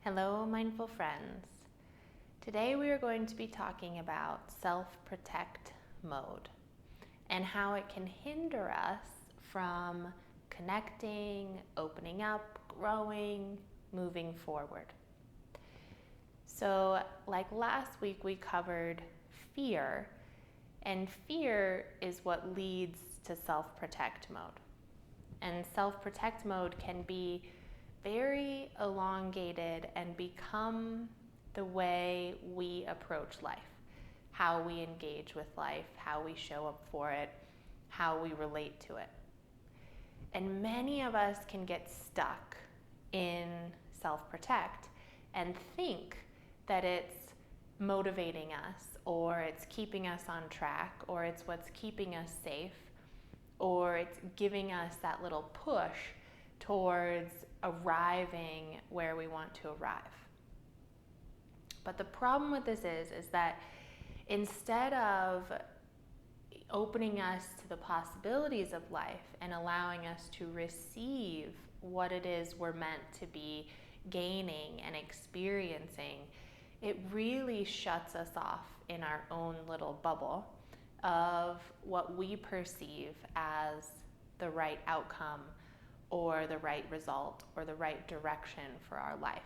Hello, mindful friends. Today we are going to be talking about self-protect mode and how it can hinder us from connecting, opening up, growing, moving forward. So, like last week, we covered fear, and fear is what leads to self-protect mode. And self-protect mode can be very elongated and become the way we approach life, how we engage with life, how we show up for it, how we relate to it. And many of us can get stuck in self-protect and think that it's motivating us, or it's keeping us on track, or it's what's keeping us safe, or it's giving us that little push towards arriving where we want to arrive. But the problem with this is that instead of opening us to the possibilities of life and allowing us to receive what it is we're meant to be gaining and experiencing, it really shuts us off in our own little bubble of what we perceive as the right outcome or the right result or the right direction for our life.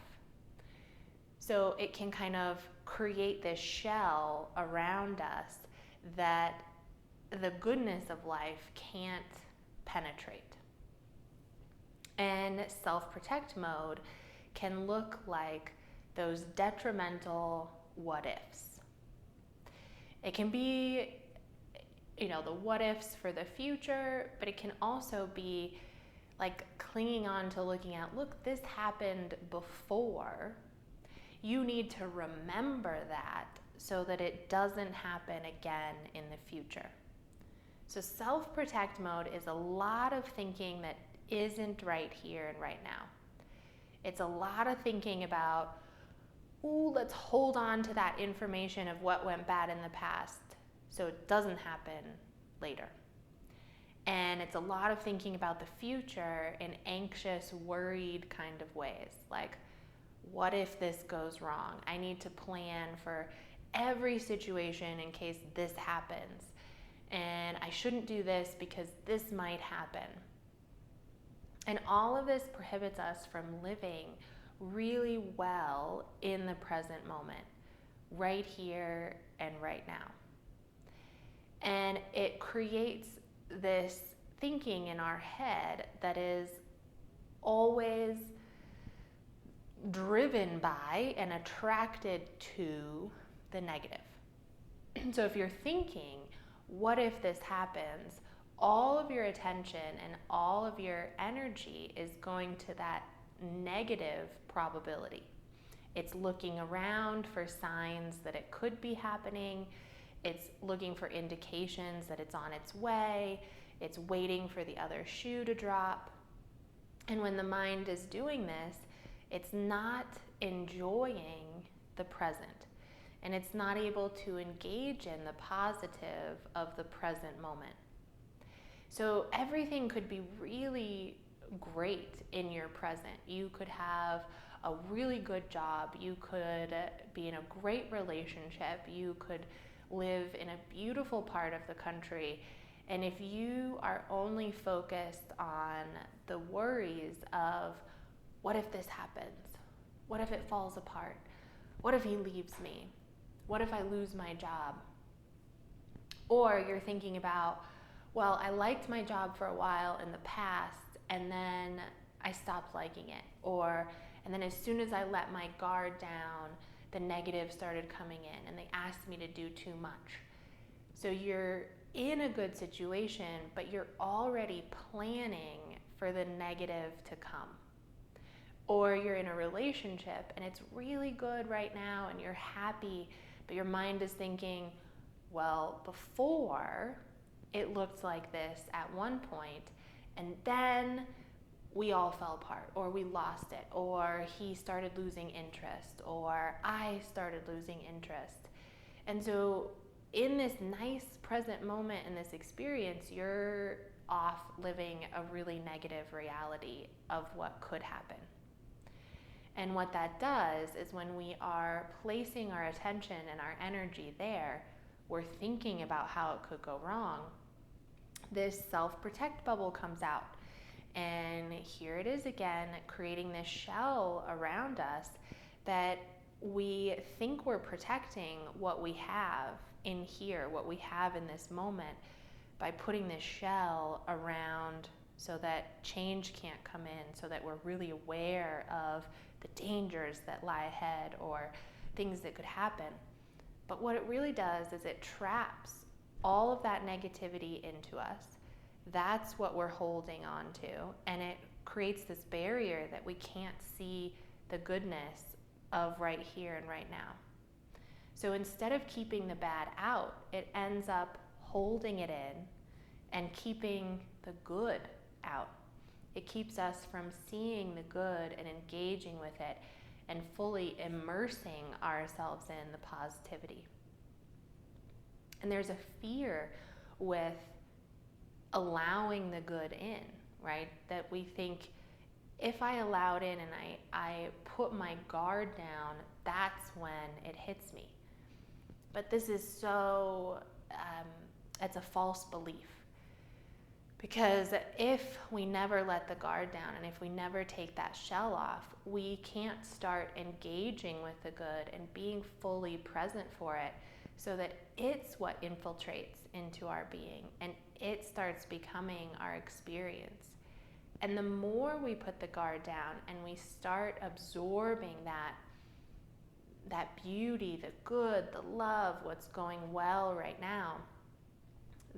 So it can kind of create this shell around us that the goodness of life can't penetrate. And self-protect mode can look like those detrimental what ifs. It can be, the what ifs for the future, but it can also be like clinging on to looking at, look, this happened before. You need to remember that so that it doesn't happen again in the future. So self-protect mode is a lot of thinking that isn't right here and right now. It's a lot of thinking about, let's hold on to that information of what went bad in the past so it doesn't happen later. And it's a lot of thinking about the future in anxious, worried kind of ways. Like, what if this goes wrong? I need to plan for every situation in case this happens. And I shouldn't do this because this might happen. And all of this prohibits us from living really well in the present moment, right here and right now. And it creates this thinking in our head that is always driven by and attracted to the negative. So if you're thinking, what if this happens? All of your attention and all of your energy is going to that negative probability. It's looking around for signs that it could be happening. It's looking for indications that it's on its way. It's waiting for the other shoe to drop. And when the mind is doing this, it's not enjoying the present. And it's not able to engage in the positive of the present moment. So everything could be really great in your present. You could have a really good job. You could be in a great relationship. You could live in a beautiful part of the country. And if you are only focused on the worries of, what if this happens? What if it falls apart? What if he leaves me? What if I lose my job? Or you're thinking about, well, I liked my job for a while in the past and then I stopped liking it. And then as soon as I let my guard down, the negative started coming in and they asked me to do too much. So you're in a good situation, but you're already planning for the negative to come. Or you're in a relationship and it's really good right now and you're happy, but your mind is thinking, well, before it looked like this at one point, and then we all fell apart, or we lost it, or he started losing interest, or I started losing interest. And so in this nice present moment, in this experience, you're off living a really negative reality of what could happen. And what that does is when we are placing our attention and our energy there, we're thinking about how it could go wrong. This self-protect bubble comes out. And here it is again, creating this shell around us that we think we're protecting what we have in here, what we have in this moment, by putting this shell around so that change can't come in, so that we're really aware of the dangers that lie ahead or things that could happen. But what it really does is it traps all of that negativity into us. That's what we're holding on to, and it creates this barrier that we can't see the goodness of right here and right now. So instead of keeping the bad out, it ends up holding it in and keeping the good out. It keeps us from seeing the good and engaging with it and fully immersing ourselves in the positivity. And there's a fear with allowing the good in, right? That we think, if I allow it in and I put my guard down, that's when it hits me. But this is so, it's a false belief. Because if we never let the guard down and if we never take that shell off, we can't start engaging with the good and being fully present for it, so that it's what infiltrates into our being and it starts becoming our experience. And the more we put the guard down and we start absorbing that beauty, the good, the love, what's going well right now,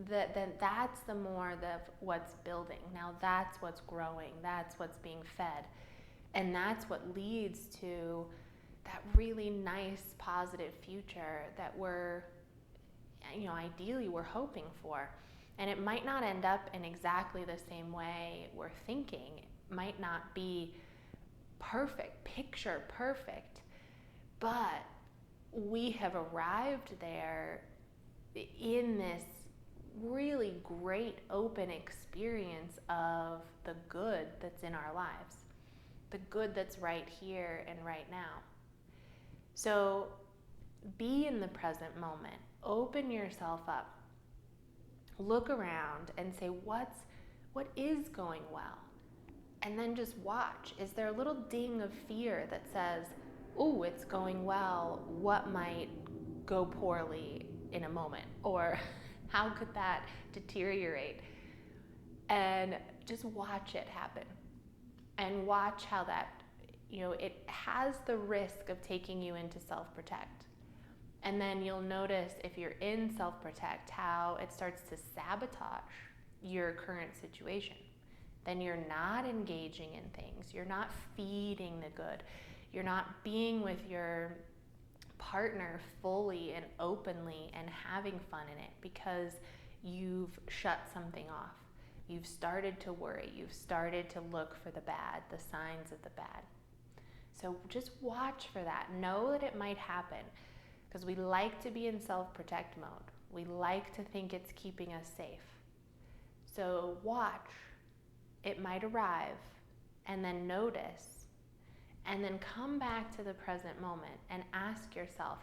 then that's the more of what's building. Now that's what's growing, that's what's being fed. And that's what leads to that really nice, positive future that we're, ideally we're hoping for. And it might not end up in exactly the same way we're thinking. It might not be perfect, picture perfect, but we have arrived there in this really great open experience of the good that's in our lives, the good that's right here and right now. So be in the present moment, open yourself up, look around and say, what is going well? And then just watch. Is there a little ding of fear that says, oh, it's going well, what might go poorly in a moment? Or how could that deteriorate? And just watch it happen. And watch how that, it has the risk of taking you into self-protect. And then you'll notice if you're in self-protect how it starts to sabotage your current situation. Then you're not engaging in things. You're not feeding the good. You're not being with your partner fully and openly and having fun in it because you've shut something off. You've started to worry. You've started to look for the bad, the signs of the bad. So just watch for that. Know that it might happen because we like to be in self-protect mode. We like to think it's keeping us safe. So watch. It might arrive, and then notice, and then come back to the present moment and ask yourself,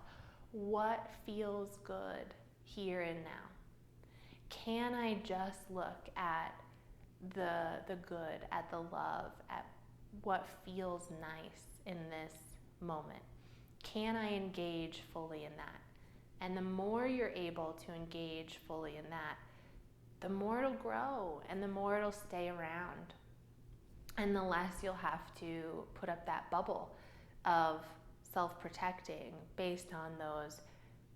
what feels good here and now? Can I just look at the good, at the love, at what feels nice in this moment? Can I engage fully in that? And the more you're able to engage fully in that, the more it'll grow and the more it'll stay around. And the less you'll have to put up that bubble of self-protecting based on those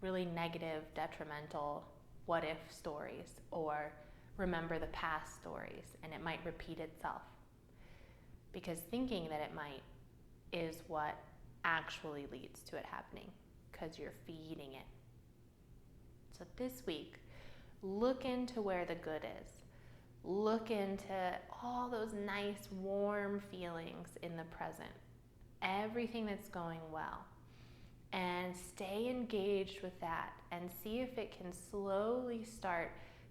really negative, detrimental what-if stories, or remember the past stories, and it might repeat itself. Because thinking that it might is what actually leads to it happening, because you're feeding it. So this week, look into where the good is. Look into all those nice, warm feelings in the present. Everything that's going well. And stay engaged with that and see if it can slowly start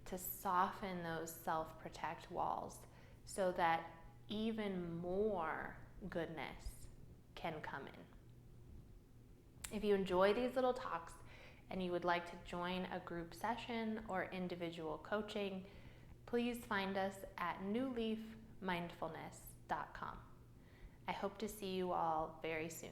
to soften those self-protect walls so that even more goodness can come in. If you enjoy these little talks and you would like to join a group session or individual coaching, please find us at newleafmindfulness.com. I hope to see you all very soon.